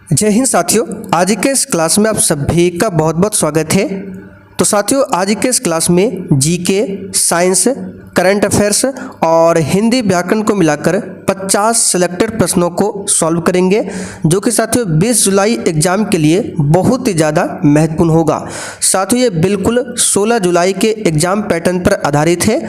जय हिंद साथियों, आज के इस क्लास में आप सभी का बहुत बहुत स्वागत है। तो साथियों, आज के इस क्लास में जीके, साइंस, करंट अफेयर्स और हिंदी व्याकरण को मिलाकर 50 सिलेक्टेड प्रश्नों को सॉल्व करेंगे, जो कि साथियों 20 जुलाई एग्जाम के लिए बहुत ही ज़्यादा महत्वपूर्ण होगा। साथियों, ये बिल्कुल 16 जुलाई के एग्जाम पैटर्न पर आधारित है।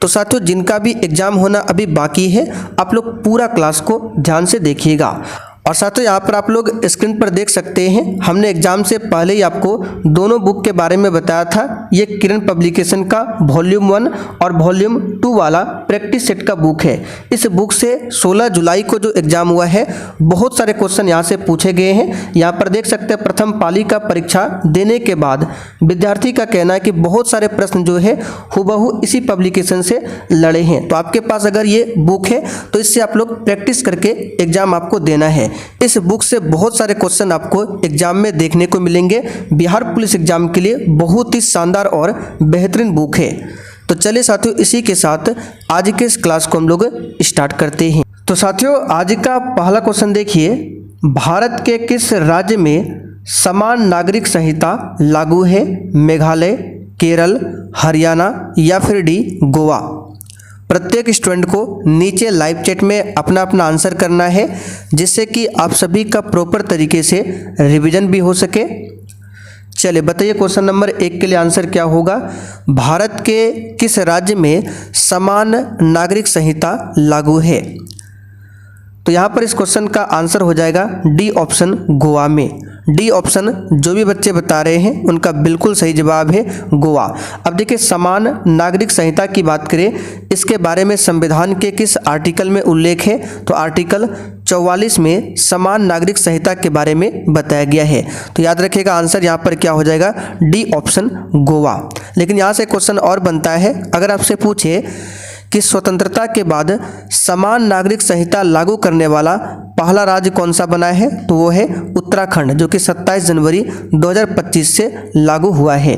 तो साथियों, जिनका भी एग्जाम होना अभी बाकी है, आप लोग पूरा क्लास को ध्यान से देखिएगा। और साथियों, यहाँ पर आप लोग स्क्रीन पर देख सकते हैं, हमने एग्जाम से पहले ही आपको दोनों बुक के बारे में बताया था। ये किरण पब्लिकेशन का वॉल्यूम 1 और वॉल्यूम 2 वाला प्रैक्टिस सेट का बुक है। इस बुक से 16 जुलाई को जो एग्जाम हुआ है, बहुत सारे क्वेश्चन यहाँ से पूछे गए हैं। यहाँ पर देख सकते हैं, प्रथम पाली का परीक्षा देने के बाद विद्यार्थी का कहना है कि बहुत सारे प्रश्न जो है हूबहू इसी पब्लिकेशन से लड़े हैं। तो आपके पास अगर ये बुक है तो इससे आप लोग प्रैक्टिस करके एग्जाम आपको देना है। इस बुक से बहुत सारे क्वेश्चन आपको एग्जाम में देखने को मिलेंगे। बिहार पुलिस एग्जाम के लिए बहुत ही शानदार और बेहतरीन बुक है। तो चलिए साथियों, इसी के साथ आज के इस क्लास को हम लोग स्टार्ट करते हैं। तो साथियों, आज का पहला क्वेश्चन देखिए, भारत के किस राज्य में समान नागरिक संहिता लागू है? मेघालय, केरल, हरियाणा या फिर डी गोवा? प्रत्येक स्टूडेंट को नीचे लाइव चैट में अपना अपना आंसर करना है, जिससे कि आप सभी का प्रॉपर तरीके से रिवीजन भी हो सके। चलिए बताइए, क्वेश्चन नंबर 1 के लिए आंसर क्या होगा? भारत के किस राज्य में समान नागरिक संहिता लागू है? तो यहाँ पर इस क्वेश्चन का आंसर हो जाएगा डी ऑप्शन, गोवा में। डी ऑप्शन जो भी बच्चे बता रहे हैं उनका बिल्कुल सही जवाब है गोवा। अब देखिए, समान नागरिक संहिता की बात करें, इसके बारे में संविधान के किस आर्टिकल में उल्लेख है? तो आर्टिकल 44 में समान नागरिक संहिता के बारे में बताया गया है। तो याद रखिएगा, आंसर यहाँ पर क्या हो जाएगा? D option, Goa. लेकिन यहाँ से क्वेश्चन और बनता है, अगर आपसे पूछे कि स्वतंत्रता के बाद समान नागरिक संहिता लागू करने वाला पहला राज्य कौन सा बना है? तो वो है उत्तराखंड, जो कि 27 जनवरी 2025 से लागू हुआ है।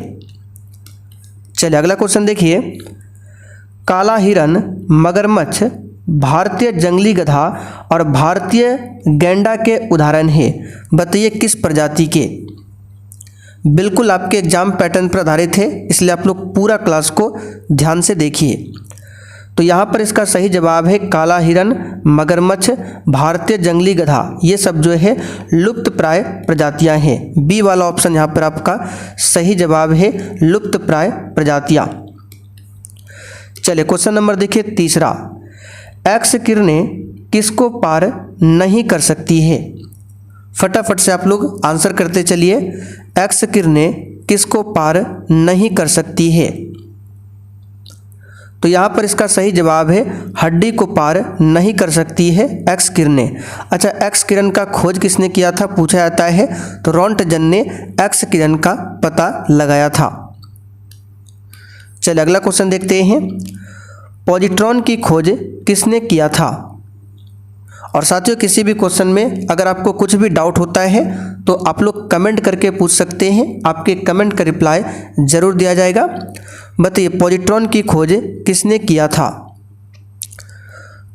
चलिए अगला क्वेश्चन देखिए, काला हिरन, मगरमच्छ, भारतीय जंगली गधा और भारतीय गैंडा के उदाहरण है। बताइए किस प्रजाति के? बिल्कुल आपके एग्जाम पैटर्न पर आधारित है, इसलिए आप लोग पूरा क्लास को ध्यान से देखिए। तो यहाँ पर इसका सही जवाब है काला हिरन, मगरमच्छ, भारतीय जंगली गधा। ये सब जो है लुप्त प्राय प्रजातियाँ हैं। बी वाला ऑप्शन यहाँ पर आपका सही जवाब है, लुप्त प्राय प्रजातियाँ। चलिए क्वेश्चन नंबर देखिए तीसरा, एक्स किरणें किसको पार नहीं कर सकती है? फटाफट से आप लोग आंसर करते चलिए। एक्स किरणें किसको पार नहीं कर सकती है? तो यहाँ पर इसका सही जवाब है हड्डी को पार नहीं कर सकती है एक्स किरणें। अच्छा, एक्स किरण का खोज किसने किया था पूछा जाता है, तो रोंटगन ने एक्स किरण का पता लगाया था। चलिए अगला क्वेश्चन देखते हैं, पॉजिट्रॉन की खोज किसने किया था? और साथियों, किसी भी क्वेश्चन में अगर आपको कुछ भी डाउट होता है तो आप लोग कमेंट करके पूछ सकते हैं, आपके कमेंट का रिप्लाई जरूर दिया जाएगा। बताइए पॉजिट्रॉन की खोज किसने किया था?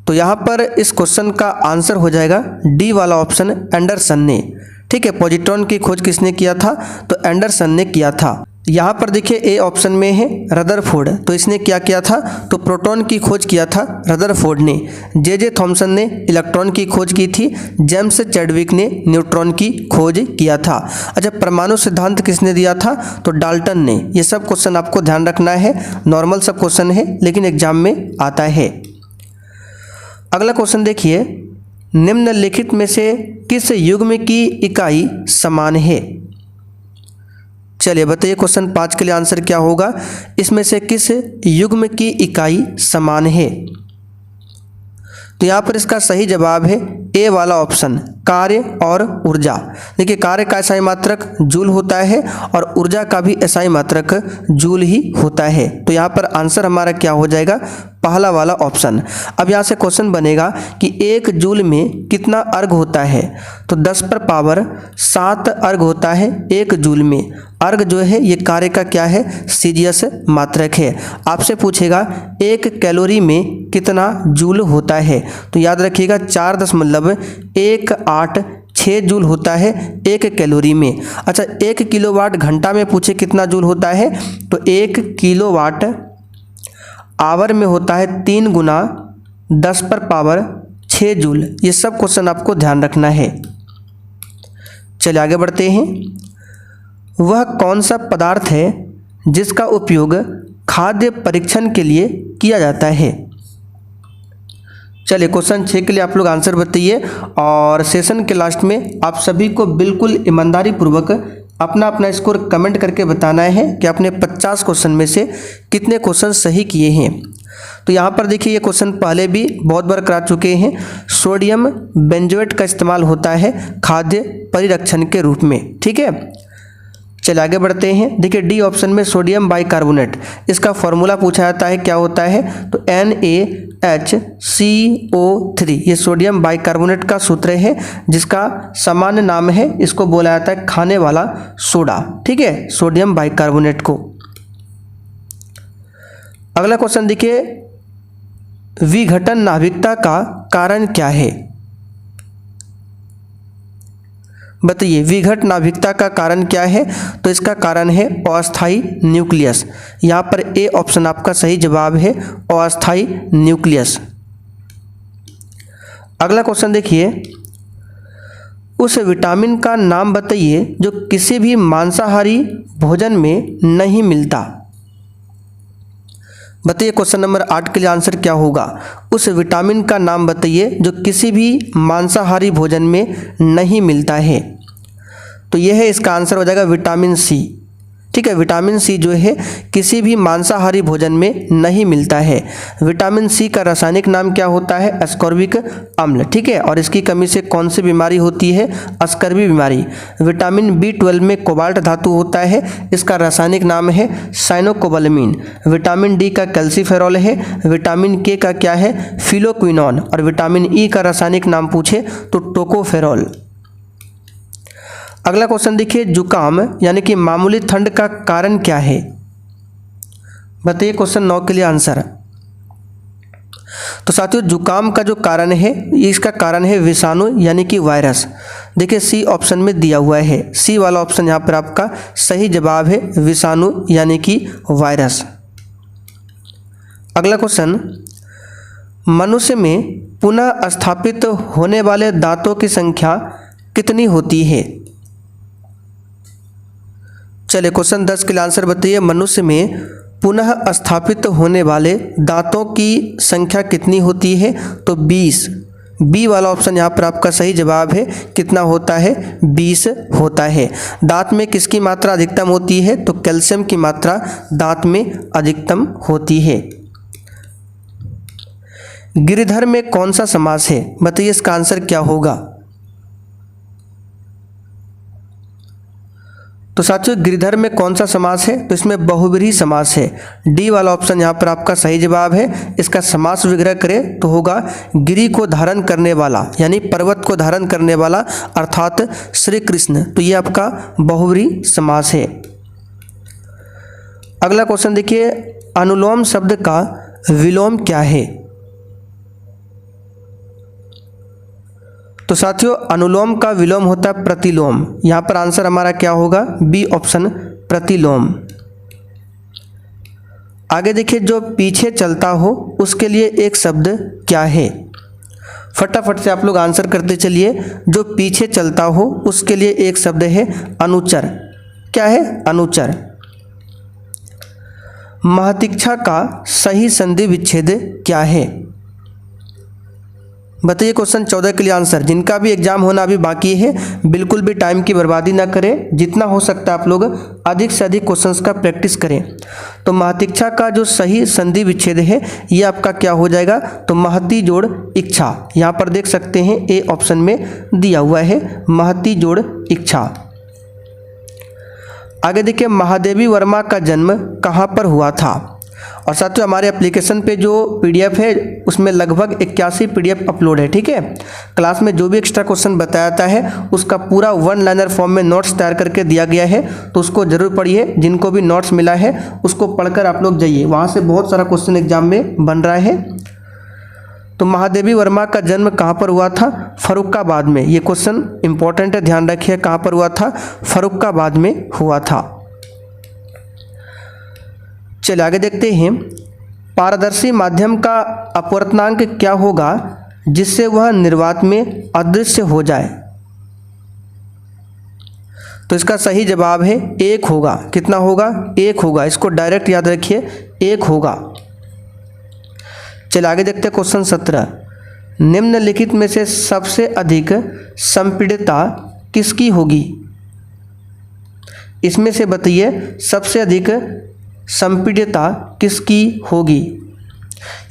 तो यहाँ पर इस क्वेश्चन का आंसर हो जाएगा डी वाला ऑप्शन, एंडरसन ने। ठीक है, पॉजिट्रॉन की खोज किसने किया था? तो एंडरसन ने किया था। यहाँ पर देखिए ए ऑप्शन में है रदरफोर्ड, तो इसने क्या किया था? तो प्रोटॉन की खोज किया था रदरफोर्ड ने। जे थॉमसन ने इलेक्ट्रॉन की खोज की थी। जेम्स चैडविक ने न्यूट्रॉन की खोज किया था। अच्छा, परमाणु सिद्धांत किसने दिया था? तो डाल्टन ने। ये सब क्वेश्चन आपको ध्यान रखना है, नॉर्मल सब क्वेश्चन है लेकिन एग्जाम में आता है। अगला क्वेश्चन देखिए, निम्नलिखित में से किस युग्म की इकाई समान है? चलिए बताइए, क्वेश्चन 5 के लिए आंसर क्या होगा? इसमें से किस युग्म की इकाई समान है? तो यहाँ पर इसका सही जवाब है ए वाला ऑप्शन, कार्य और ऊर्जा। देखिए, कार्य का एसआई मात्रक जूल होता है और ऊर्जा का भी एसआई मात्रक जूल ही होता है। तो यहाँ पर आंसर हमारा क्या हो जाएगा? पहला वाला ऑप्शन। अब यहाँ से क्वेश्चन बनेगा कि 1 जूल में कितना अर्घ होता है? तो 10 पर पावर 7 अर्घ होता है 1 जूल में। अर्घ जो है ये कार्य का क्या है? सीजीएस मात्रक है। आपसे पूछेगा 1 कैलोरी में कितना जूल होता है? तो याद रखिएगा 4.18 6 जूल होता है 1 कैलोरी में। अच्छा, 1 किलोवाट घंटा में पूछे कितना जूल होता है, तो 1 किलोवाट आवर में होता है 3 गुना 10 पर पावर 6 जूल। ये सब क्वेश्चन आपको ध्यान रखना है। चलिए आगे बढ़ते हैं। वह कौन सा पदार्थ है जिसका उपयोग खाद्य परीक्षण के लिए किया जाता है? चलिए क्वेश्चन 6 के लिए आप लोग आंसर बताइए और सेशन के लास्ट में आप सभी को बिल्कुल ईमानदारी पूर्वक अपना अपना स्कोर कमेंट करके बताना है कि आपने 50 क्वेश्चन में से कितने क्वेश्चन सही किए हैं। तो यहाँ पर देखिए, ये क्वेश्चन पहले भी बहुत बार करा चुके हैं। सोडियम बेंजोएट का इस्तेमाल होता है खाद्य परिरक्षण के रूप में। ठीक है, चलिए आगे बढ़ते हैं। देखिए डी ऑप्शन में सोडियम बाइकार्बोनेट, इसका फॉर्मूला पूछा जाता है, क्या होता है, तो NaHCO3। ये सोडियम बाइकार्बोनेट का सूत्र है जिसका सामान्य नाम है, इसको बोला जाता है खाने वाला सोडा। ठीक है, सोडियम बाइकार्बोनेट को। अगला क्वेश्चन देखिए, विघटन नाभिकता का कारण क्या है? बताइए, विघट नाभिकता का कारण क्या है? तो इसका कारण है अस्थायी न्यूक्लियस। यहाँ पर ए ऑप्शन आपका सही जवाब है, अस्थायी न्यूक्लियस। अगला क्वेश्चन देखिए, उस विटामिन का नाम बताइए जो किसी भी मांसाहारी भोजन में नहीं मिलता। बताइए क्वेश्चन नंबर 8 के लिए आंसर क्या होगा? उस विटामिन का नाम बताइए जो किसी भी मांसाहारी भोजन में नहीं मिलता है। तो यह है, इसका आंसर हो जाएगा विटामिन सी। ठीक है, विटामिन सी जो है किसी भी मांसाहारी भोजन में नहीं मिलता है। विटामिन सी का रासायनिक नाम क्या होता है? अस्कॉर्बिक अम्ल। ठीक है, और इसकी कमी से कौन सी बीमारी होती है? अस्कर्बी बीमारी। विटामिन B12 में कोबाल्ट धातु होता है, इसका रासायनिक नाम है साइनोकोबालामिन। विटामिन डी का कैल्सीफेरॉल है। विटामिन के का क्या है? फिलोक्विनोन। और विटामिन ई का रासायनिक नाम पूछे तो टोकोफेरॉल। अगला क्वेश्चन देखिए, जुकाम यानी कि मामूली ठंड का कारण क्या है? बताइए क्वेश्चन 9 के लिए आंसर। तो साथियों, जुकाम का जो कारण है, इसका कारण है विषाणु यानी कि वायरस। देखिए सी ऑप्शन में दिया हुआ है, सी वाला ऑप्शन यहाँ पर आपका सही जवाब है, विषाणु यानी कि वायरस। अगला क्वेश्चन, मनुष्य में पुनः स्थापित होने वाले दांतों की संख्या कितनी होती है? चलिए क्वेश्चन 10 के लिए आंसर बताइए, मनुष्य में पुनः स्थापित होने वाले दांतों की संख्या कितनी होती है? तो 20। बी वाला ऑप्शन यहाँ पर आपका सही जवाब है। कितना होता है? 20 होता है। दांत में किसकी मात्रा अधिकतम होती है? तो कैल्शियम की मात्रा दांत में अधिकतम होती है। गिरिधर में कौन सा समास है? बताइए इसका आंसर क्या होगा? तो साथियों, गिरिधर में कौन सा समास है? तो इसमें बहुव्रीहि समास है। डी वाला ऑप्शन यहाँ पर आपका सही जवाब है। इसका समास विग्रह करें तो होगा गिरि को धारण करने वाला, यानी पर्वत को धारण करने वाला, अर्थात श्री कृष्ण। तो ये आपका बहुव्रीहि समास है। अगला क्वेश्चन देखिए, अनुलोम शब्द का विलोम क्या है? तो साथियों, अनुलोम का विलोम होता है प्रतिलोम। यहाँ पर आंसर हमारा क्या होगा? बी ऑप्शन, प्रतिलोम। आगे देखिए, जो पीछे चलता हो उसके लिए एक शब्द क्या है? फटाफट से आप लोग आंसर करते चलिए। जो पीछे चलता हो उसके लिए एक शब्द है अनुचर। क्या है? अनुचर। महतीक्षा का सही संधि विच्छेद क्या है? बताइए क्वेश्चन 14 के लिए आंसर। जिनका भी एग्जाम होना अभी बाकी है, बिल्कुल भी टाइम की बर्बादी ना करें। जितना हो सकता है आप लोग अधिक से अधिक क्वेश्चंस का प्रैक्टिस करें। तो महतीक्षा का जो सही संधि विच्छेद है ये आपका क्या हो जाएगा? तो महती जोड़ इच्छा। यहाँ पर देख सकते हैं ए ऑप्शन में दिया हुआ है, महती जोड़ इच्छा। आगे देखिए, महादेवी वर्मा का जन्म कहाँ पर हुआ था? और साथियों, हमारे एप्लीकेशन पे जो पीडीएफ है उसमें लगभग 81 पीडीएफ अपलोड है। ठीक है, क्लास में जो भी एक्स्ट्रा क्वेश्चन बताया जाता है उसका पूरा 1 लाइनर फॉर्म में नोट्स तैयार करके दिया गया है, तो उसको जरूर पढ़िए। जिनको भी नोट्स मिला है उसको पढ़कर आप लोग जाइए, वहाँ से बहुत सारा क्वेश्चन एग्जाम में बन रहा है। तो महादेवी वर्मा का जन्म कहाँ पर हुआ था? फर्रुखाबाद में। ये क्वेश्चन इंपॉर्टेंट है, ध्यान रखिए, कहाँ पर हुआ था? फर्रुखाबाद में हुआ था। चलिए आगे देखते हैं, पारदर्शी माध्यम का अपवर्तनांक क्या होगा जिससे वह निर्वात में अदृश्य हो जाए? तो इसका सही जवाब है 1 होगा। कितना होगा? 1 होगा। इसको डायरेक्ट याद रखिए, 1 होगा। चलिए आगे देखते हैं क्वेश्चन 17, निम्नलिखित में से सबसे अधिक संपीड़ितता किसकी होगी? इसमें से बताइए सबसे अधिक संपीड़ितता किसकी होगी?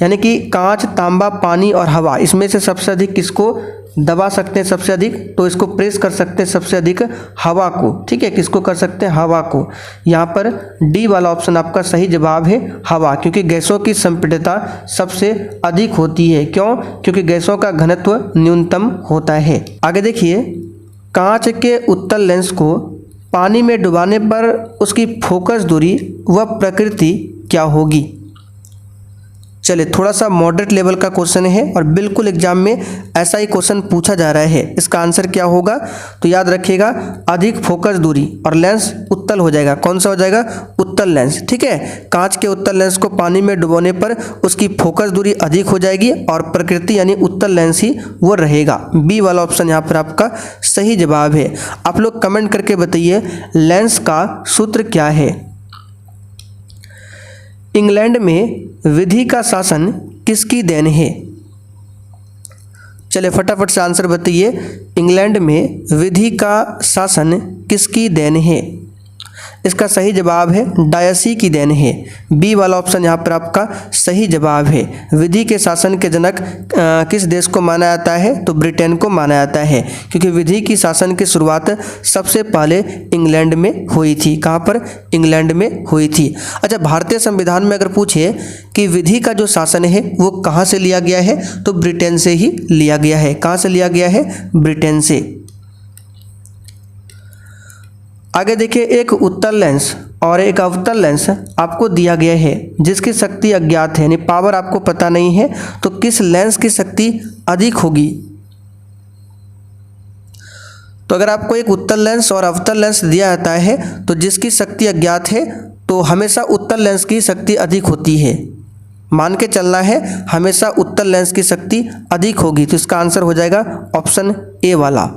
यानी कि कांच, तांबा, पानी और हवा, इसमें से सबसे अधिक किसको दबा सकते हैं? सबसे अधिक तो इसको प्रेस कर सकते हैं सबसे अधिक हवा को। ठीक है, किसको कर सकते हैं? हवा को। यहाँ पर डी वाला ऑप्शन आपका सही जवाब है, हवा, क्योंकि गैसों की संपीड़ितता सबसे अधिक होती है। क्यों? क्योंकि गैसों का घनत्व न्यूनतम होता है। आगे देखिए, कांच के उत्तल लेंस को पानी में डुबाने पर उसकी फोकस दूरी व प्रकृति क्या होगी? चलिए थोड़ा सा मॉडरेट लेवल का क्वेश्चन है और बिल्कुल एग्जाम में ऐसा ही क्वेश्चन पूछा जा रहा है। इसका आंसर क्या होगा? तो याद रखिएगा, अधिक फोकस दूरी और लेंस उत्तल हो जाएगा। कौन सा हो जाएगा? उत्तल लेंस। ठीक है, कांच के उत्तल लेंस को पानी में डुबोने पर उसकी फोकस दूरी अधिक हो जाएगी और प्रकृति यानी उत्तल लेंस ही वो रहेगा। बी वाला ऑप्शन यहाँ पर आपका सही जवाब है। आप लोग कमेंट करके बताइए लेंस का सूत्र क्या है? इंग्लैंड में विधि का शासन किसकी देन है? चलिए फटाफट से आंसर बताइए, इंग्लैंड में विधि का शासन किसकी देन है? इसका सही जवाब है डायसी की देन है। बी वाला ऑप्शन यहाँ पर आपका सही जवाब है। विधि के शासन के जनक किस देश को माना जाता है? तो ब्रिटेन को माना जाता है, क्योंकि विधि की शासन की शुरुआत सबसे पहले इंग्लैंड में हुई थी। कहाँ पर? इंग्लैंड में हुई थी। अच्छा, भारतीय संविधान में अगर पूछे कि विधि का जो शासन है वो कहाँ से लिया गया है, तो ब्रिटेन से ही लिया गया है। कहाँ से लिया गया है? ब्रिटेन से। आगे देखिए, एक उत्तल लेंस और एक अवतल लेंस आपको दिया गया है जिसकी शक्ति अज्ञात है, यानी पावर आपको पता नहीं है, तो किस लेंस की शक्ति अधिक होगी? तो अगर आपको एक उत्तल लेंस और अवतल लेंस दिया जाता है तो जिसकी शक्ति अज्ञात है तो हमेशा उत्तल लेंस की शक्ति अधिक होती है। मान के चलना है, हमेशा उत्तल लेंस की शक्ति अधिक होगी। तो इसका आंसर हो जाएगा ऑप्शन ए वाला।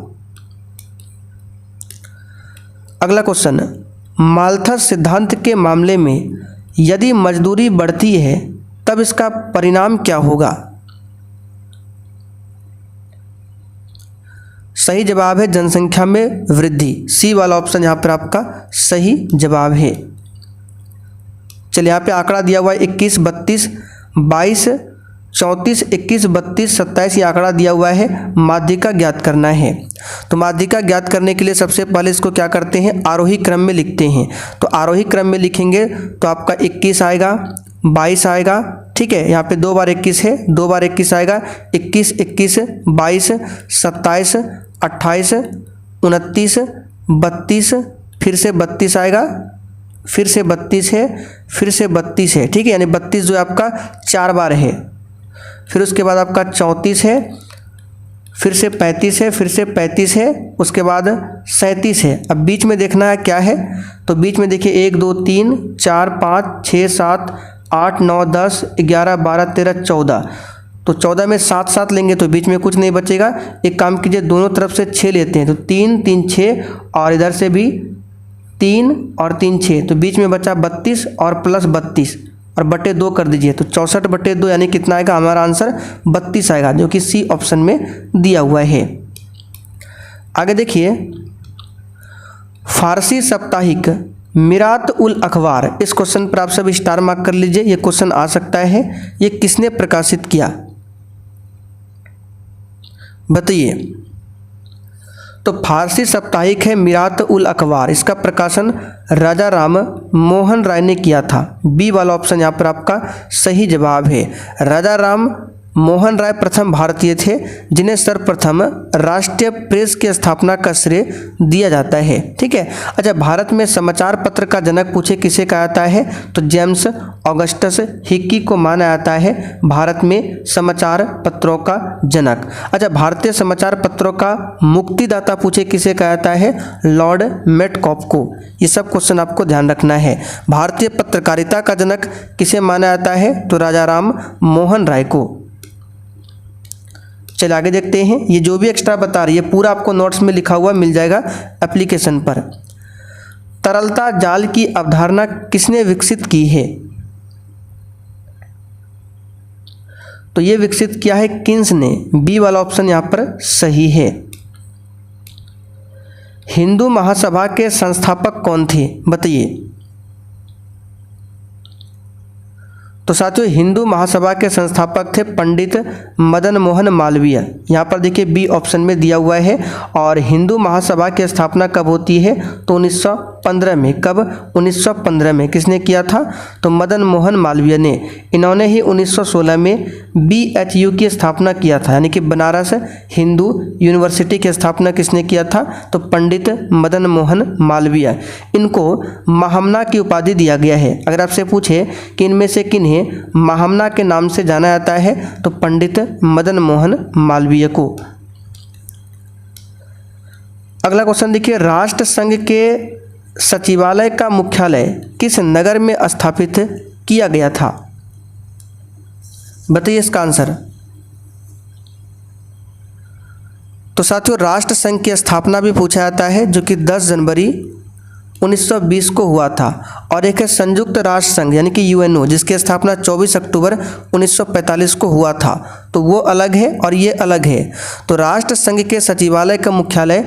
अगला क्वेश्चन, माल्थस सिद्धांत के मामले में यदि मजदूरी बढ़ती है तब इसका परिणाम क्या होगा? सही जवाब है जनसंख्या में वृद्धि। सी वाला ऑप्शन यहाँ पर आपका सही जवाब है। चलिए यहाँ पे आंकड़ा दिया हुआ है 21, 32, 22, 34, 21, 32, 27 ये आंकड़ा दिया हुआ है। माध्यिका ज्ञात करना है। तो माध्यिका ज्ञात करने के लिए सबसे पहले इसको क्या करते हैं? आरोही क्रम में लिखते हैं। तो आरोही क्रम में लिखेंगे तो आपका 21 आएगा, 22 आएगा। ठीक है, यहाँ पे 2 बार 21 है, 2 बार 21 आएगा। 21, 21, 22, 27, 28, 29, 32, फिर से 32 आएगा, फिर से 32 है, फिर से 32 है। ठीक है, यानी 32 जो आपका 4 बार है। फिर उसके बाद आपका 34 है, फिर से 35 है, फिर से 35 है, उसके बाद 37 है। अब बीच में देखना है क्या है, तो बीच में देखिए 1, 2, 3, 4, 5, 6, 7, 8, 9, 10, 11, 12, 13, 14। तो 14 में 7 7 लेंगे तो बीच में कुछ नहीं बचेगा। एक काम कीजिए, दोनों तरफ से 6 लेते हैं, तो 3 3 6 और इधर से भी 3 और 3 6, तो बीच में बचा 32 और प्लस 32 और बटे 2 कर दीजिए, तो 64 बटे 2 यानी कितना आएगा? हमारा आंसर 32 आएगा, जो कि सी ऑप्शन में दिया हुआ है। आगे देखिए, फारसी साप्ताहिक मिरात उल अखबार, इस क्वेश्चन पर आप सब स्टार मार्क कर लीजिए, ये क्वेश्चन आ सकता है। ये किसने प्रकाशित किया बताइए? तो फारसी साप्ताहिक है मिरात उल अखबार, इसका प्रकाशन राजा राम मोहन राय ने किया था। बी वाला ऑप्शन यहाँ पर आपका सही जवाब है। राजा राम मोहन राय प्रथम भारतीय थे जिन्हें सर्वप्रथम राष्ट्रीय प्रेस की स्थापना का श्रेय दिया जाता है। ठीक है। अच्छा, भारत में समाचार पत्र का जनक पूछे किसे कहा जाता है, तो जेम्स ऑगस्टस हिक्की को माना जाता है भारत में समाचार पत्रों का जनक। अच्छा, भारतीय समाचार पत्रों का मुक्तिदाता पूछे किसे कहा जाता है, लॉर्ड मेटकॉफ को। ये सब क्वेश्चन आपको ध्यान रखना है। भारतीय पत्रकारिता का जनक किसे माना जाता है, तो राजा राम मोहन राय को। चलिए आगे देखते हैं। ये जो भी एक्स्ट्रा बता रही है पूरा आपको नोट्स में लिखा हुआ मिल जाएगा एप्लीकेशन पर। तरलता जाल की अवधारणा किसने विकसित की है, तो ये विकसित किया है किन्स ने। बी वाला ऑप्शन यहाँ पर सही है। हिंदू महासभा के संस्थापक कौन थे, बताइए। तो साथियों, हिंदू महासभा के संस्थापक थे पंडित मदन मोहन मालवीय। यहाँ पर देखिए बी ऑप्शन में दिया हुआ है। और हिंदू महासभा की स्थापना कब होती है, तो 1915 में। कब, 1915 में। किसने किया था, तो मदन मोहन मालवीय ने। इन्होंने ही 1916 में BHU की स्थापना किया था, यानी कि बनारस हिंदू यूनिवर्सिटी की स्थापना किसने किया था, तो पंडित मदन मोहन मालवीय। इनको महामना की उपाधि दिया गया है। अगर आपसे पूछे कि इनमें से किन्हें महामना के नाम से जाना जाता है, तो पंडित मदन मोहन मालवीय को। अगला क्वेश्चन देखिए, राष्ट्र संघ के सचिवालय का मुख्यालय किस नगर में स्थापित किया गया था, बताइए इसका आंसर। तो साथियों, राष्ट्र संघ की स्थापना भी पूछा जाता है, जो कि 10 जनवरी 1920 को हुआ था। और एक है संयुक्त राष्ट्र संघ यानी कि UNO, जिसकी स्थापना 24 अक्टूबर 1945 को हुआ था। तो वो अलग है और ये अलग है। तो राष्ट्र संघ के सचिवालय का मुख्यालय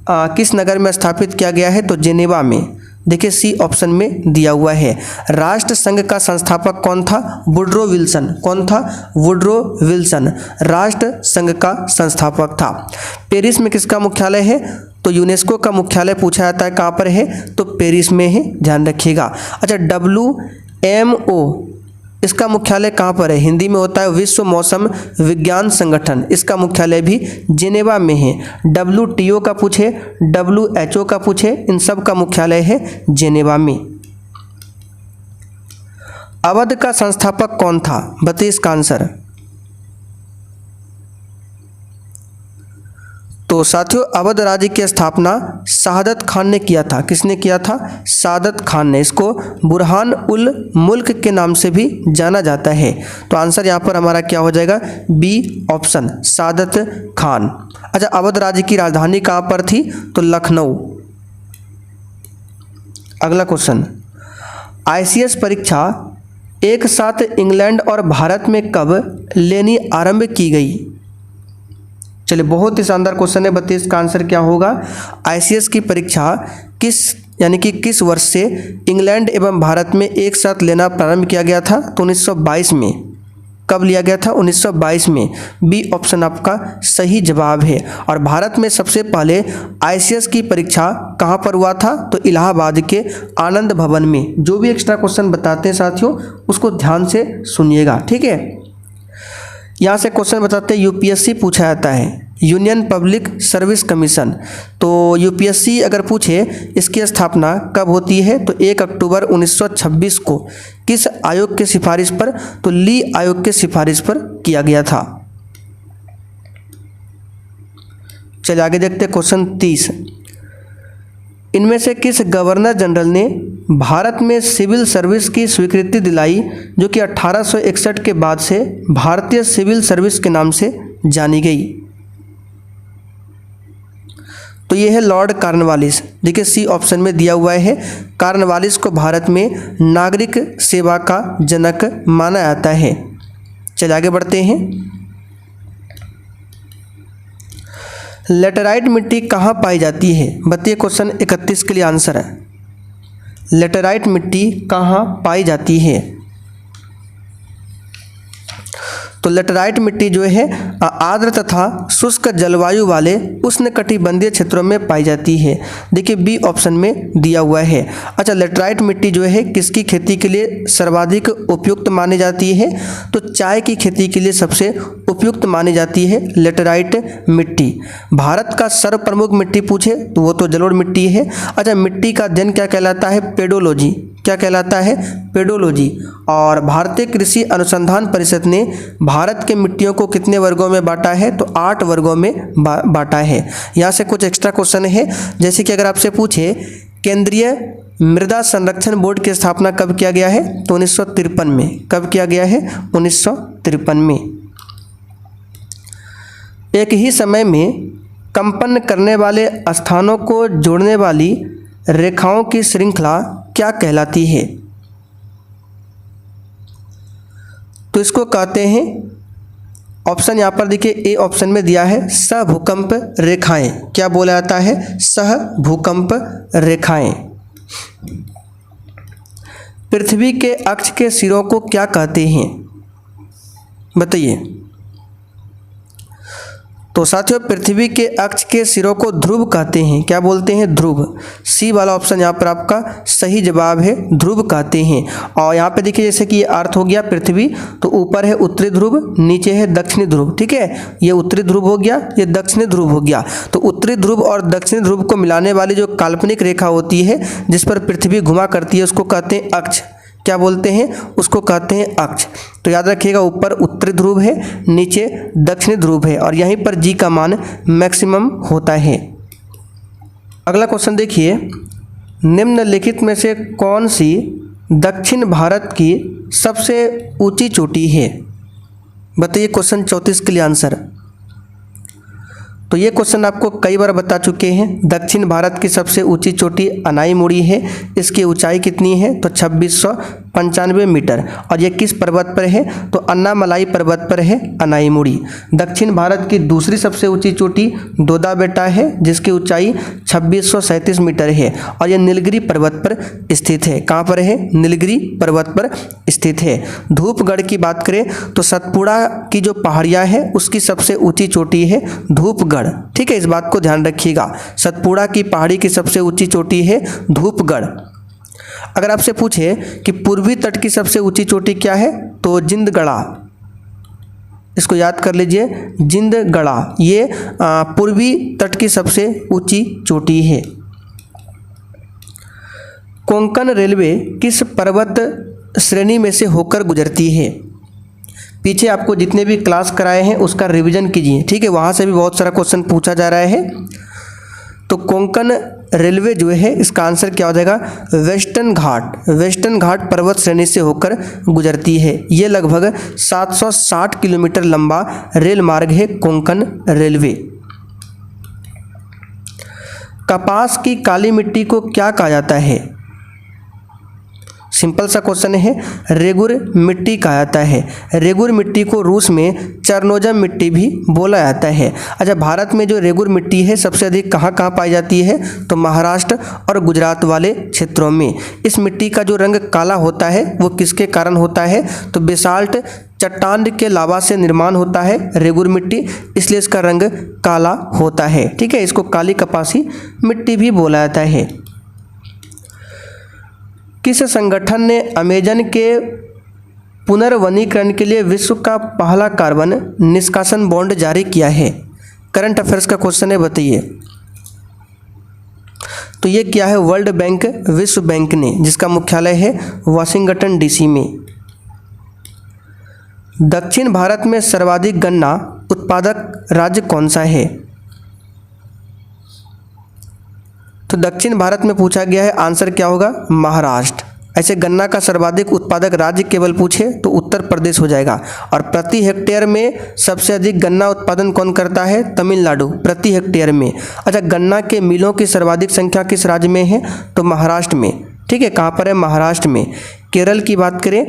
किस नगर में स्थापित किया गया है, तो जेनेवा में। देखिए सी ऑप्शन में दिया हुआ है। राष्ट्र संघ का संस्थापक कौन था, वुडरो विल्सन। कौन था, वुडरो विल्सन राष्ट्र संघ का संस्थापक था। पेरिस में किसका मुख्यालय है, तो यूनेस्को का मुख्यालय पूछा जाता है कहाँ पर है, तो पेरिस में है, ध्यान रखिएगा। अच्छा, WMO इसका मुख्यालय कहाँ पर है, हिंदी में होता है विश्व मौसम विज्ञान संगठन। इसका मुख्यालय भी जेनेवा में है। WTO का पूछे, WHO का पूछे, इन सब का मुख्यालय है जेनेवा में। अवध का संस्थापक कौन था, बताइए इसका आंसर। तो साथियों, अवध राज्य की स्थापना शहादत खान ने किया था। किसने किया था, शहादत खान ने। इसको बुरहान उल मुल्क के नाम से भी जाना जाता है। तो आंसर यहाँ पर हमारा क्या हो जाएगा, बी ऑप्शन, शहादत खान। अच्छा, अवध राज्य की राजधानी कहाँ पर थी, तो लखनऊ। अगला क्वेश्चन, ICS परीक्षा एक साथ इंग्लैंड और भारत में कब लेनी आरंभ की गई। चलिए, बहुत ही शानदार क्वेश्चन है, बताइए इसका आंसर क्या होगा। ICS की परीक्षा किस वर्ष से इंग्लैंड एवं भारत में एक साथ लेना प्रारंभ किया गया था, तो 1922 में। कब लिया गया था, 1922 में। बी ऑप्शन आपका सही जवाब है। और भारत में सबसे पहले ICS की परीक्षा कहाँ पर हुआ था, तो इलाहाबाद के आनंद भवन में। जो भी एक्स्ट्रा क्वेश्चन बताते हैं साथियों, उसको ध्यान से सुनिएगा, ठीक है। यहाँ से क्वेश्चन बताते हैं, UPSC पूछा जाता है, यूनियन पब्लिक सर्विस कमीशन। तो UPSC अगर पूछे इसकी स्थापना कब होती है, तो 1 अक्टूबर 1926 को। किस आयोग के सिफारिश पर, तो ली आयोग के सिफारिश पर किया गया था। चलिए आगे देखते हैं क्वेश्चन 30। इनमें से किस गवर्नर जनरल ने भारत में सिविल सर्विस की स्वीकृति दिलाई, जो कि 1861 के बाद से भारतीय सिविल सर्विस के नाम से जानी गई। तो ये है लॉर्ड कॉर्नवालिस। देखिए सी ऑप्शन में दिया हुआ है। कॉर्नवालिस को भारत में नागरिक सेवा का जनक माना जाता है। चलिए आगे बढ़ते हैं। लेटराइट मिट्टी कहाँ पाई जाती है, बताइए। क्वेश्चन 31 के लिए आंसर है, लेटराइट मिट्टी कहाँ पाई जाती है। तो लेटराइट मिट्टी जो है आर्द्र तथा शुष्क जलवायु वाले उष्णकटिबंधीय क्षेत्रों में पाई जाती है। देखिए बी ऑप्शन में दिया हुआ है। अच्छा, लेटराइट मिट्टी जो है किसकी खेती के लिए सर्वाधिक उपयुक्त मानी जाती है? तो चाय की खेती के लिए सबसे उपयुक्त मानी जाती है लेटराइट मिट्टी। भारत का सर्व प्रमुख मिट्टी पूछे तो वो तो जलोढ़ मिट्टी है। अच्छा, मिट्टी का अध्ययन क्या कहलाता है? पेडोलॉजी। क्या कहलाता है? पेडोलॉजी। और भारतीय कृषि अनुसंधान परिषद ने भारत के मिट्टियों को कितने वर्गों में बांटा है? तो 8 वर्गों में बांटा है। यहाँ से कुछ एक्स्ट्रा क्वेश्चन है, जैसे कि अगर आपसे पूछे केंद्रीय मृदा संरक्षण बोर्ड की स्थापना कब किया गया है? तो 1953 में। कब किया गया है? 1953 में। एक ही समय में कंपन करने वाले स्थानों को जोड़ने वाली रेखाओं की श्रृंखला क्या कहलाती है? तो इसको कहते हैं, ऑप्शन यहाँ पर देखिए ए ऑप्शन में दिया है सहभूकंप रेखाएं। क्या बोला जाता है? सहभूकंप रेखाएं। पृथ्वी के अक्ष के सिरों को क्या कहते हैं? बताइए। तो साथियों, पृथ्वी के अक्ष के सिरों को ध्रुव कहते हैं। क्या बोलते हैं? ध्रुव। सी वाला ऑप्शन यहाँ पर आपका सही जवाब है, ध्रुव कहते हैं। और यहाँ पे देखिए जैसे कि ये अर्थ हो गया पृथ्वी, तो ऊपर है उत्तरी ध्रुव, नीचे है दक्षिणी ध्रुव। ठीक है, ये उत्तरी ध्रुव हो गया, ये दक्षिणी ध्रुव हो गया। तो उत्तरी ध्रुव और दक्षिणी ध्रुव को मिलाने वाली जो काल्पनिक रेखा होती है जिस पर पृथ्वी घुमा करती है उसको कहते हैं अक्ष। क्या बोलते हैं? उसको कहते हैं अक्ष। तो याद रखिएगा, ऊपर उत्तरी ध्रुव है, नीचे दक्षिणी ध्रुव है, और यहीं पर जी का मान मैक्सिमम होता है। अगला क्वेश्चन देखिए, निम्नलिखित में से कौन सी दक्षिण भारत की सबसे ऊंची चोटी है? बताइए क्वेश्चन 34 के लिए आंसर। तो ये क्वेश्चन आपको कई बार बता चुके हैं। दक्षिण भारत की सबसे ऊंची चोटी अनाईमुड़ी है। इसकी ऊंचाई कितनी है? तो 2695 मीटर। और ये किस पर्वत पर है? तो अन्नामलाई पर्वत पर है अनाईमुड़ी। दक्षिण भारत की दूसरी सबसे ऊंची चोटी दोदा बेटा है जिसकी ऊंचाई 2637 मीटर है, और यह नीलगिरी पर्वत पर स्थित है। कहाँ पर है? नीलगिरी पर्वत पर स्थित है। धूपगढ़ की बात करें तो सतपुड़ा की जो पहाड़ियाँ हैं उसकी सबसे ऊंची चोटी है धूपगढ़। ठीक है, इस बात को ध्यान रखिएगा। सतपुड़ा की पहाड़ी की सबसे ऊंची चोटी है धूपगढ़। अगर आपसे पूछे कि पूर्वी तट की सबसे ऊंची चोटी क्या है? तो जिंदगढ़ा। इसको याद कर लीजिए, जिंदगढ़ा ये पूर्वी तट की सबसे ऊंची चोटी है। कोंकण रेलवे किस पर्वत श्रेणी में से होकर गुजरती है? पीछे आपको जितने भी क्लास कराए हैं उसका रिवीजन कीजिए। ठीक है, वहाँ से भी बहुत सारा क्वेश्चन पूछा जा रहा है। तो कोंकण रेलवे जो है इसका आंसर क्या हो जाएगा? वेस्टर्न घाट पर्वत श्रेणी से होकर गुजरती है। ये लगभग 760 किलोमीटर लंबा रेल मार्ग है कोंकण रेलवे। कपास की काली मिट्टी को क्या कहा जाता है? सिंपल सा क्वेश्चन है, रेगुर मिट्टी कहा जाता है। रेगुर मिट्टी को रूस में चरनोजम मिट्टी भी बोला जाता है। अच्छा, भारत में जो रेगुर मिट्टी है सबसे अधिक कहाँ कहाँ पाई जाती है? तो महाराष्ट्र और गुजरात वाले क्षेत्रों में। इस मिट्टी का जो रंग काला होता है वो किसके कारण होता है? तो बेसाल्ट चट्टान के लावा से निर्माण होता है रेगुर मिट्टी, इसलिए इसका रंग काला होता है। ठीक है, इसको काली कपासी मिट्टी भी बोला जाता है। किस संगठन ने अमेजन के पुनर्वनीकरण के लिए विश्व का पहला कार्बन निष्कासन बॉन्ड जारी किया है? करंट अफेयर्स का क्वेश्चन है, बताइए। तो ये क्या है? वर्ल्ड बैंक, विश्व बैंक ने, जिसका मुख्यालय है वाशिंगटन डीसी में। दक्षिण भारत में सर्वाधिक गन्ना उत्पादक राज्य कौन सा है? तो दक्षिण भारत में पूछा गया है, आंसर क्या होगा? महाराष्ट्र। ऐसे गन्ना का सर्वाधिक उत्पादक राज्य केवल पूछे तो उत्तर प्रदेश हो जाएगा। और प्रति हेक्टेयर में सबसे अधिक गन्ना उत्पादन कौन करता है? तमिलनाडु, प्रति हेक्टेयर में। अच्छा, गन्ना के मिलों की सर्वाधिक संख्या किस राज्य में है? तो महाराष्ट्र में। ठीक है, कहाँ पर है? महाराष्ट्र में। केरल की बात करें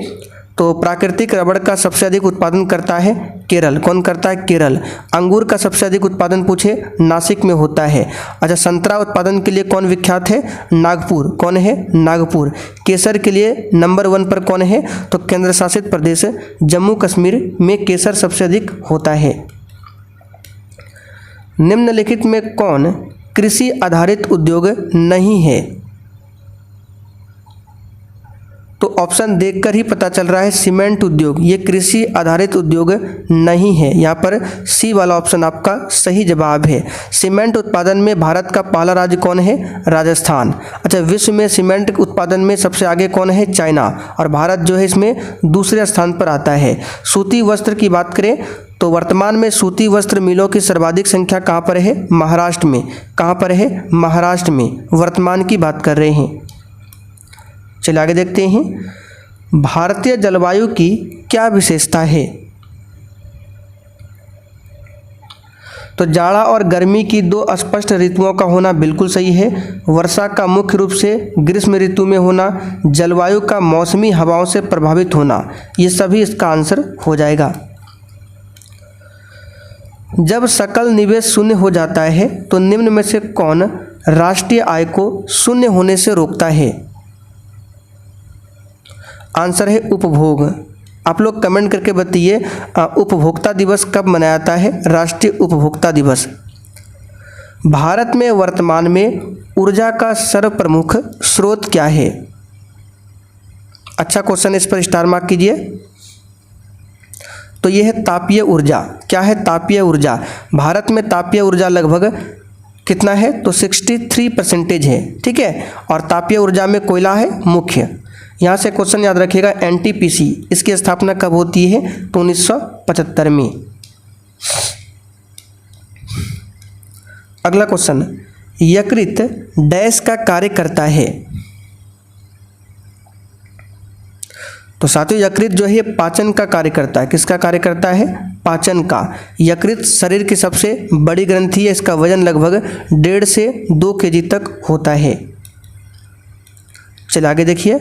तो प्राकृतिक रबड़ का सबसे अधिक उत्पादन करता है केरल। कौन करता है? केरल। अंगूर का सबसे अधिक उत्पादन पूछे नासिक में होता है। अच्छा, संतरा उत्पादन के लिए कौन विख्यात है? नागपुर। कौन है? नागपुर। केसर के लिए नंबर 1 पर कौन है? तो केंद्र शासित प्रदेश जम्मू कश्मीर में केसर सबसे अधिक होता है। निम्नलिखित में कौन कृषि आधारित उद्योग नहीं है? तो ऑप्शन देखकर ही पता चल रहा है सीमेंट उद्योग, ये कृषि आधारित उद्योग नहीं है। यहाँ पर सी वाला ऑप्शन आपका सही जवाब है। सीमेंट उत्पादन में भारत का पहला राज्य कौन है? राजस्थान। अच्छा, विश्व में सीमेंट उत्पादन में सबसे आगे कौन है? चाइना। और भारत जो है इसमें दूसरे स्थान पर आता है। सूती वस्त्र की बात करें तो वर्तमान में सूती वस्त्र मिलों की सर्वाधिक संख्या कहाँ पर है? महाराष्ट्र में। कहाँ पर है? महाराष्ट्र में। वर्तमान की बात कर रहे हैं। चलिए आगे देखते हैं। भारतीय जलवायु की क्या विशेषता है? तो जाड़ा और गर्मी की दो स्पष्ट ऋतुओं का होना बिल्कुल सही है। वर्षा का मुख्य रूप से ग्रीष्म ऋतु में होना, जलवायु का मौसमी हवाओं से प्रभावित होना, ये सभी इसका आंसर हो जाएगा। जब सकल निवेश शून्य हो जाता है तो निम्न में से कौन राष्ट्रीय आय को शून्य होने से रोकता है? आंसर है उपभोग। आप लोग कमेंट करके बताइए उपभोक्ता दिवस कब मनाया जाता है? राष्ट्रीय उपभोक्ता दिवस। भारत में वर्तमान में ऊर्जा का सर्वप्रमुख स्रोत क्या है? अच्छा क्वेश्चन, इस पर स्टार मार्क कीजिए। तो यह है तापीय ऊर्जा। क्या है? तापीय ऊर्जा। भारत में तापीय ऊर्जा लगभग कितना है? तो 63% है। ठीक है, और तापीय ऊर्जा में कोयला है मुख्य। यहाँ से क्वेश्चन याद रखिएगा, एनटीपीसी इसकी स्थापना कब होती है? तो 1975 में। अगला क्वेश्चन, यकृत डैश का कार्य करता है? तो साथियों यकृत जो है पाचन का कार्य करता है। किसका कार्य करता है? पाचन का। यकृत शरीर की सबसे बड़ी ग्रंथि है। इसका वजन लगभग 1.5 से 2 केजी तक होता है। चलिए आगे देखिए।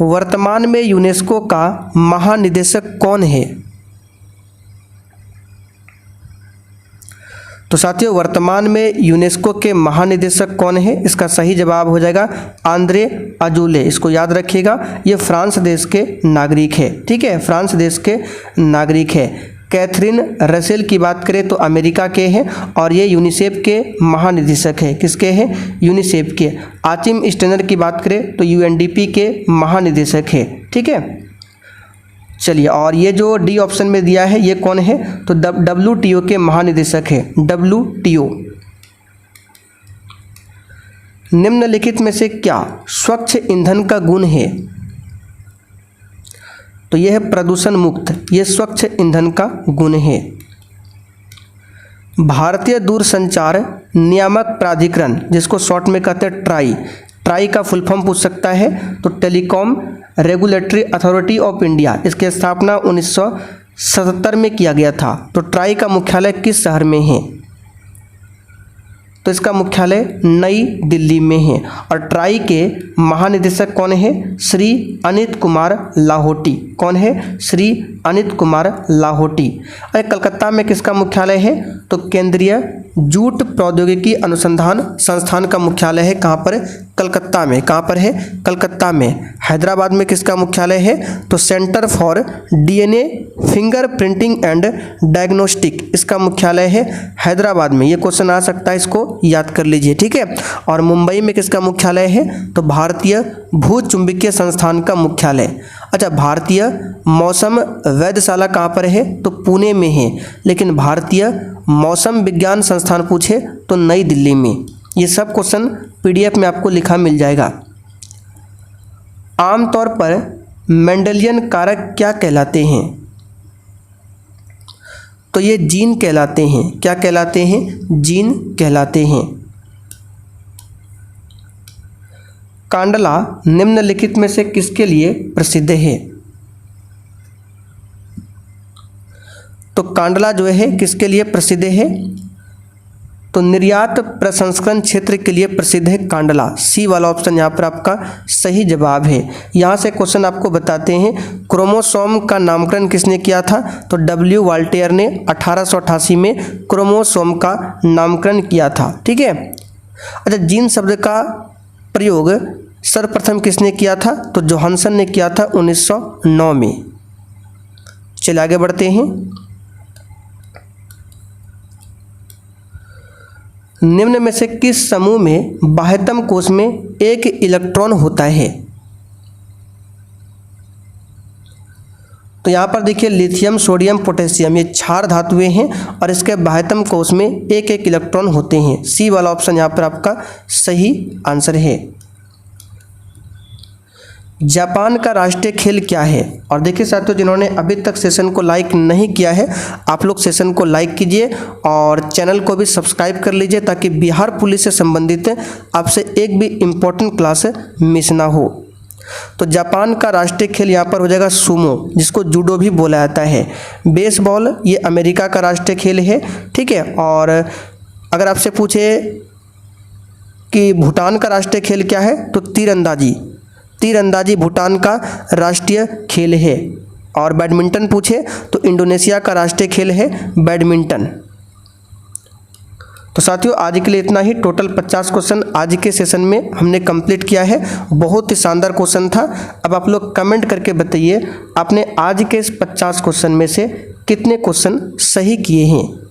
वर्तमान में यूनेस्को का महानिदेशक कौन है? तो साथियों वर्तमान में यूनेस्को के महानिदेशक कौन है? इसका सही जवाब हो जाएगा आंद्रे अजूले। इसको याद रखिएगा, ये फ्रांस देश के नागरिक है। ठीक है, फ्रांस देश के नागरिक है। कैथरीन रसेल की बात करें तो अमेरिका के हैं और ये यूनिसेफ के महानिदेशक है। किसके हैं? यूनिसेफ के। आचिम स्टेनर की बात करें तो यूएनडीपी के महानिदेशक है। ठीक है, चलिए, और ये जो डी ऑप्शन में दिया है ये कौन है? तो WTO के महानिदेशक है। WTO। निम्नलिखित में से क्या स्वच्छ ईंधन का गुण है? तो यह है प्रदूषण मुक्त। ये स्वच्छ ईंधन का गुण है। भारतीय दूरसंचार नियामक प्राधिकरण, जिसको शॉर्ट में कहते हैं ट्राई का फुल फॉर्म पूछ सकता है तो telecom regulatory authority of India. इसकी स्थापना 1977 में किया गया था। तो ट्राई का मुख्यालय किस शहर में है? तो इसका मुख्यालय नई दिल्ली में है। और ट्राई के महानिदेशक कौन है? श्री अनित कुमार लाहोटी। कौन है? श्री अनित कुमार लाहोटी। अरे कलकत्ता में किसका मुख्यालय है? तो केंद्रीय जूट प्रौद्योगिकी अनुसंधान संस्थान का मुख्यालय है। कहाँ पर? कलकत्ता में। कहाँ पर है? कलकत्ता में। हैदराबाद में किसका मुख्यालय है? तो centre for DNA finger printing and diagnostic, इसका मुख्यालय है हैदराबाद में। ये क्वेश्चन आ सकता है, इसको याद कर लीजिए। ठीक है, और मुंबई में किसका मुख्यालय है? तो भारतीय भूचुंबकीय संस्थान का मुख्यालय। अच्छा, भारतीय मौसम वेधशाला कहाँ पर है? तो पुणे में है। लेकिन भारतीय मौसम विज्ञान संस्थान पूछे तो नई दिल्ली में। ये सब क्वेश्चन PDF में आपको लिखा मिल जाएगा। आमतौर पर मेंडेलियन कारक क्या कहलाते हैं? तो ये जीन कहलाते हैं। क्या कहलाते हैं? जीन कहलाते हैं। कांडला निम्नलिखित में से किसके लिए प्रसिद्ध है? तो कांडला जो है किसके लिए प्रसिद्ध है? तो निर्यात प्रसंस्करण क्षेत्र के लिए प्रसिद्ध है कांडला। सी वाला ऑप्शन यहाँ पर आपका सही जवाब है। यहाँ से क्वेश्चन आपको बताते हैं, क्रोमोसोम का नामकरण किसने किया था? तो W वाल्टेयर ने 1888 में क्रोमोसोम का नामकरण किया था। ठीक है, अच्छा, जीन शब्द का प्रयोग सर्वप्रथम किसने किया था? तो जोहानसन ने किया था 1909 में। चलिए आगे बढ़ते हैं। निम्न में से किस समूह में बाह्यतम कोश में एक इलेक्ट्रॉन होता है? तो यहाँ पर देखिए लिथियम, सोडियम, पोटेशियम, ये 4 धातुएं हैं और इसके बाह्यतम कोश में एक एक इलेक्ट्रॉन होते हैं। सी वाला ऑप्शन यहाँ पर आपका सही आंसर है। जापान का राष्ट्रीय खेल क्या है? और देखिए साथियों, जिन्होंने अभी तक सेशन को लाइक नहीं किया है, आप लोग सेशन को लाइक कीजिए और चैनल को भी सब्सक्राइब कर लीजिए ताकि बिहार पुलिस से संबंधित आपसे एक भी इम्पोर्टेंट क्लास मिस ना हो। तो जापान का राष्ट्रीय खेल यहाँ पर हो जाएगा सुमो, जिसको जूडो भी बोला जाता है। बेसबॉल ये अमेरिका का राष्ट्रीय खेल है, ठीक है। और अगर आपसे पूछे कि भूटान का राष्ट्रीय खेल क्या है, तो तीरंदाजी भूटान का राष्ट्रीय खेल है। और बैडमिंटन पूछे तो इंडोनेशिया का राष्ट्रीय खेल है बैडमिंटन। तो साथियों, आज के लिए इतना ही। टोटल 50 क्वेश्चन आज के सेशन में हमने कंप्लीट किया है। बहुत ही शानदार क्वेश्चन था। अब आप लोग कमेंट करके बताइए आपने आज के इस 50 क्वेश्चन में से कितने क्वेश्चन सही किए हैं।